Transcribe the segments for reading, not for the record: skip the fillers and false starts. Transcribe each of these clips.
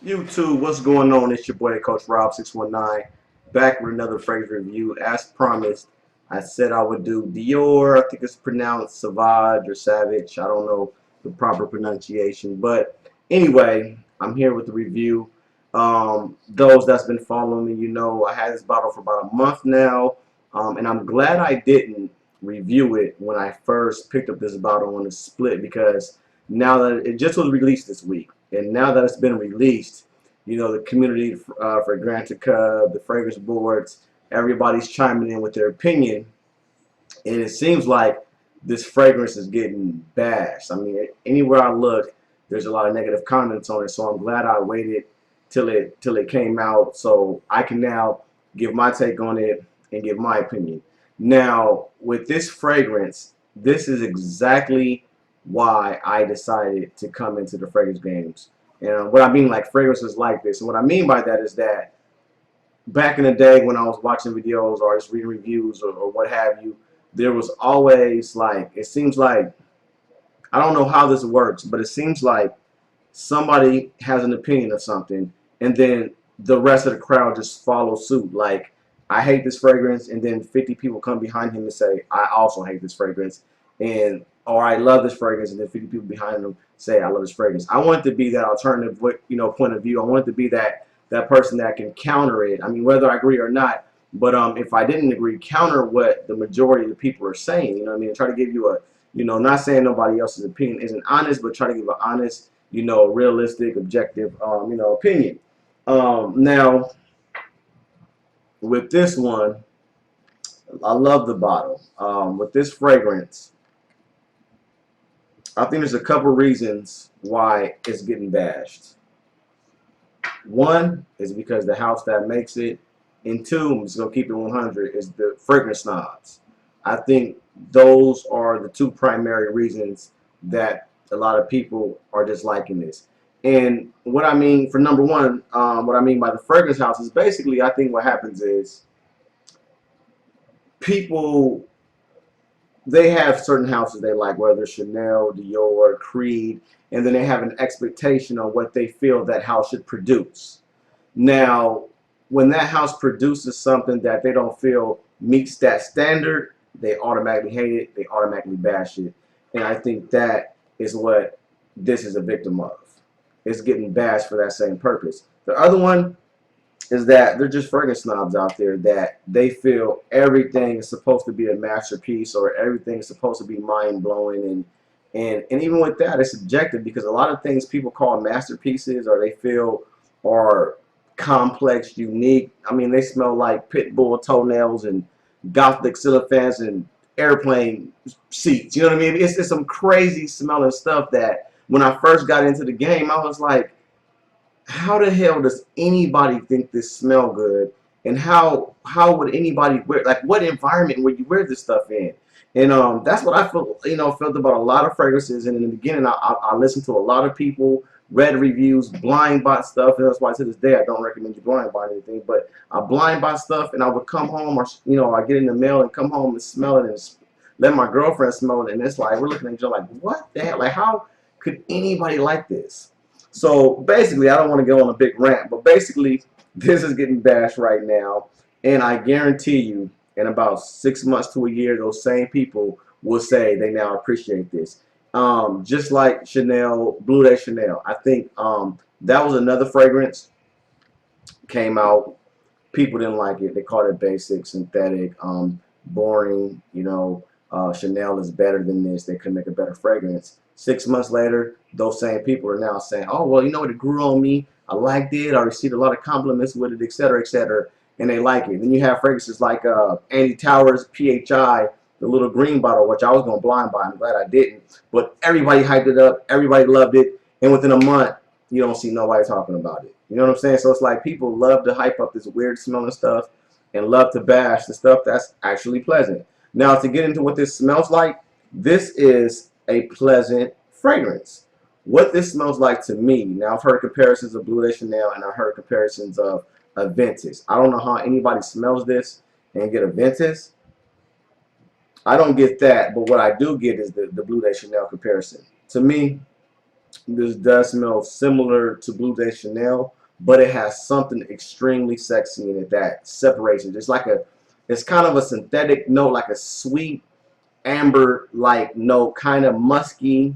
YouTube, what's going on? It's your boy Coach Rob 619 back with another fragrance review. As promised, I said I would do Dior. I think it's pronounced Sauvage or Savage. I don't know the proper pronunciation, but anyway, I'm here with the review. Those that's been following me, you know, I had this bottle for about a month now, and I'm glad I didn't review it when I first picked up this bottle on the split because now that it just was released this week. And now that it's been released, you know, the community for Granted Cub, the fragrance boards, everybody's chiming in with their opinion. And it seems like this fragrance is getting bashed. I mean, anywhere I look, there's a lot of negative comments on it. So I'm glad I waited till it came out so I can now give my take on it and give my opinion. Now, with this fragrance, this is exactly why I decided to come into the fragrance games. And what I mean, like fragrances like this, and what I mean by that is that back in the day when I was watching videos or just reading reviews or what have you, there was always like, it seems like, I don't know how this works, but it seems like somebody has an opinion of something and then the rest of the crowd just follows suit. Like, I hate this fragrance, and then 50 people come behind him and say, I also hate this fragrance. And or I love this fragrance, and then 50 people behind them say, I love this fragrance. I want it to be that alternative, point of view. I want it to be that person that can counter it. I mean, whether I agree or not. But if I didn't agree, counter what the majority of the people are saying. You know what I mean? Try to give you a, not saying nobody else's opinion isn't honest, but try to give an honest, realistic, objective, opinion. Now, with this one, I love the bottle. With this fragrance, I think there's a couple reasons why it's getting bashed. One is because the house that makes it, and two, I'm just gonna keep it 100, is the fragrance snobs. I think those are the two primary reasons that a lot of people are disliking this. And what I mean for number one, what I mean by the fragrance house is basically, I think what happens is people, they have certain houses they like, whether Chanel, Dior, Creed, and then they have an expectation on what they feel that house should produce. Now, when that house produces something that they don't feel meets that standard, they automatically hate it, they automatically bash it. And I think that is what this is a victim of. It's getting bashed for that same purpose. The other one is that they're just fragrance snobs out there that they feel everything is supposed to be a masterpiece or everything is supposed to be mind-blowing, and even with that, it's subjective because a lot of things people call masterpieces or they feel are complex, unique. I mean, they smell like pit bull toenails and gothic ceiling fans and airplane seats. You know what I mean? It's some crazy smelling stuff that when I first got into the game, I was like, how the hell does anybody think this smell good? And how would anybody wear, like, what environment would you wear this stuff in? And that's what I felt about a lot of fragrances. And in the beginning, I listened to a lot of people, read reviews, blind bought stuff, and that's why to this day I don't recommend you blind buy anything. But I blind buy stuff, and I would come home, or I get in the mail and come home and smell it, and let my girlfriend smell it, and it's like we're looking at each other like, what the hell? Like, how could anybody like this? So basically, I don't want to go on a big rant, but basically, this is getting bashed right now, and I guarantee you, in about 6 months to a year, those same people will say they now appreciate this. Just like Chanel, Blue Day Chanel. I think that was another fragrance came out. People didn't like it. They called it basic, synthetic, boring. Chanel is better than this. They could make a better fragrance. 6 months later, those same people are now saying, "Oh, well, it grew on me. I liked it. I received a lot of compliments with it, etc., and they like it." Then you have fragrances like Andy Towers PHI, the little green bottle, which I was going to blind buy. I'm glad I didn't. But everybody hyped it up. Everybody loved it. And within a month, you don't see nobody talking about it. You know what I'm saying? So it's like people love to hype up this weird smelling stuff and love to bash the stuff that's actually pleasant. Now, to get into what this smells like, this is a pleasant fragrance. What this smells like to me, now I've heard comparisons of Blue Day Chanel and I've heard comparisons of Aventus. I don't know how anybody smells this and get Aventus. I don't get that, but what I do get is the Blue Day Chanel comparison. To me, This does smell similar to Blue de Chanel, but it has something extremely sexy in it that separates it. It's kind of a synthetic note, like a sweet amber-like note, kind of musky,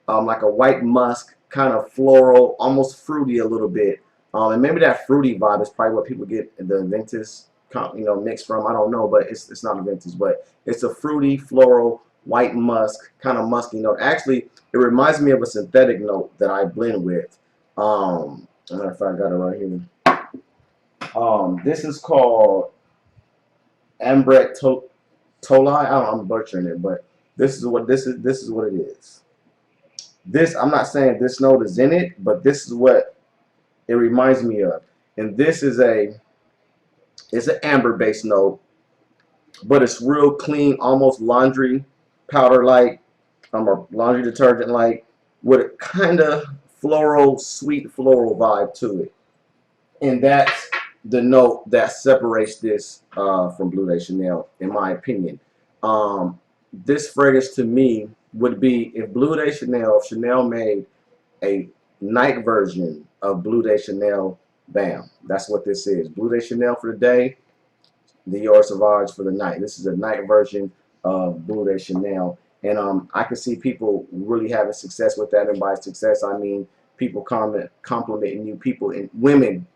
like a white musk, kind of floral, almost fruity a little bit. And maybe that fruity vibe is probably what people get the Ventus, mix from. I don't know, but it's not a Ventus, but it's a fruity, floral, white musk, kind of musky note. Actually, it reminds me of a synthetic note that I blend with. Matter of fact, I got it right here. This is called Ambret Tolai. I'm butchering it, but this is what it is. This, I'm not saying this note is in it, but this is what it reminds me of. And this is it's an amber based note, but it's real clean, almost laundry powder like, or laundry detergent like, with a kind of floral, sweet floral vibe to it. And that's the note that separates this from Blue de Chanel, in my opinion. This fragrance to me would be, if Chanel made a night version of Blue de Chanel, bam, that's what this is. Blue de Chanel for the day, Dior Sauvage for the night. This is a night version of Blue de Chanel. And I can see people really having success with that. And by success, I mean people complimenting you, people and women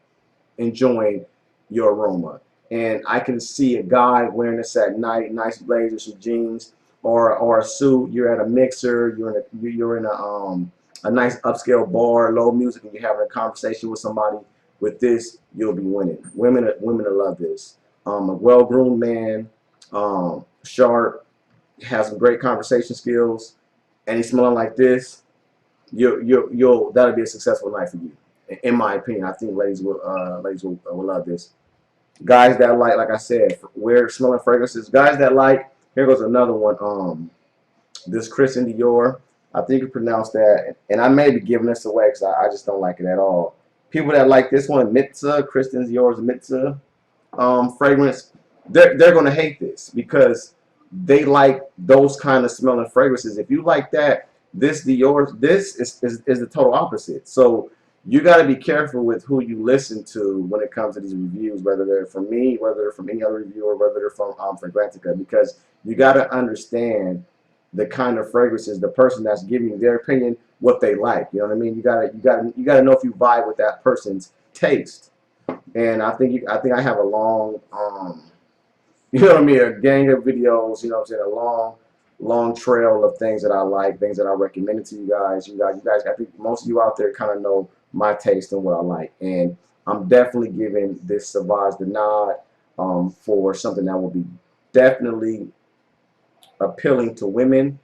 enjoying your aroma. And I can see a guy wearing this at night, nice blazer, some jeans, or a suit. You're at a mixer. You're in a nice upscale bar, low music, and you're having a conversation with somebody. With this, you'll be winning. Women will love this. A well-groomed man, sharp, has some great conversation skills, and he's smelling like this. That'll be a successful night for you, in my opinion. I think ladies will love this. Guys that like I said, wear smelling fragrances. Guys that like, here goes another one. This Christian Dior, I think you pronounce that, and I may be giving this away because I just don't like it at all. People that like this one, Mitzah, Christian Dior's Mitzah fragrance, they're going to hate this because they like those kind of smelling fragrances. If you like that, this Dior, this is the total opposite. So you got to be careful with who you listen to when it comes to these reviews, whether they're from me, whether they're from any other reviewer, whether they're from Fragrantica, because you got to understand the kind of fragrances the person that's giving you their opinion, what they like. You know what I mean? You gotta know if you vibe with that person's taste. And I think I have a long you know what I mean, a gang of videos, you know what I'm saying, a long trail of things that I like, things that I recommended to you guys. You guys, I think most of you out there kind of know my taste and what I like. And I'm definitely giving this Sauvage the nod for something that will be definitely appealing to women.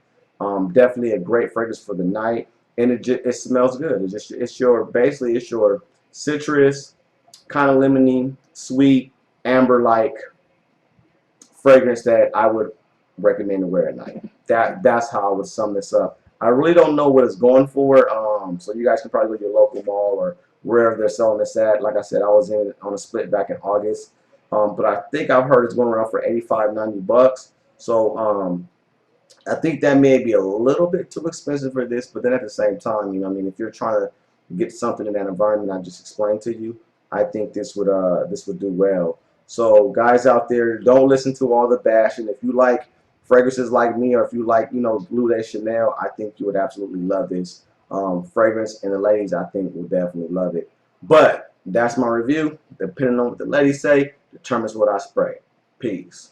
Definitely a great fragrance for the night, and it smells good. It's your citrus, kind of lemony, sweet, amber like fragrance that I would recommend to wear at night. That's how I would sum this up. I really don't know what it's going for, so you guys can probably go to your local mall or wherever they're selling this at. Like I said, I was in on a split back in August, but I think I've heard it's going around for 85, 90 bucks. So I think that may be a little bit too expensive for this, but then at the same time, you know, I mean, if you're trying to get something in that environment I just explained to you, I think this would do well. So guys out there, don't listen to all the bashing. If you like fragrances like me, or if you like, you know, Blue de Chanel, I think you would absolutely love this fragrance, and the ladies, I think, will definitely love it. But that's my review. Depending on what the ladies say, determines what I spray. Peace.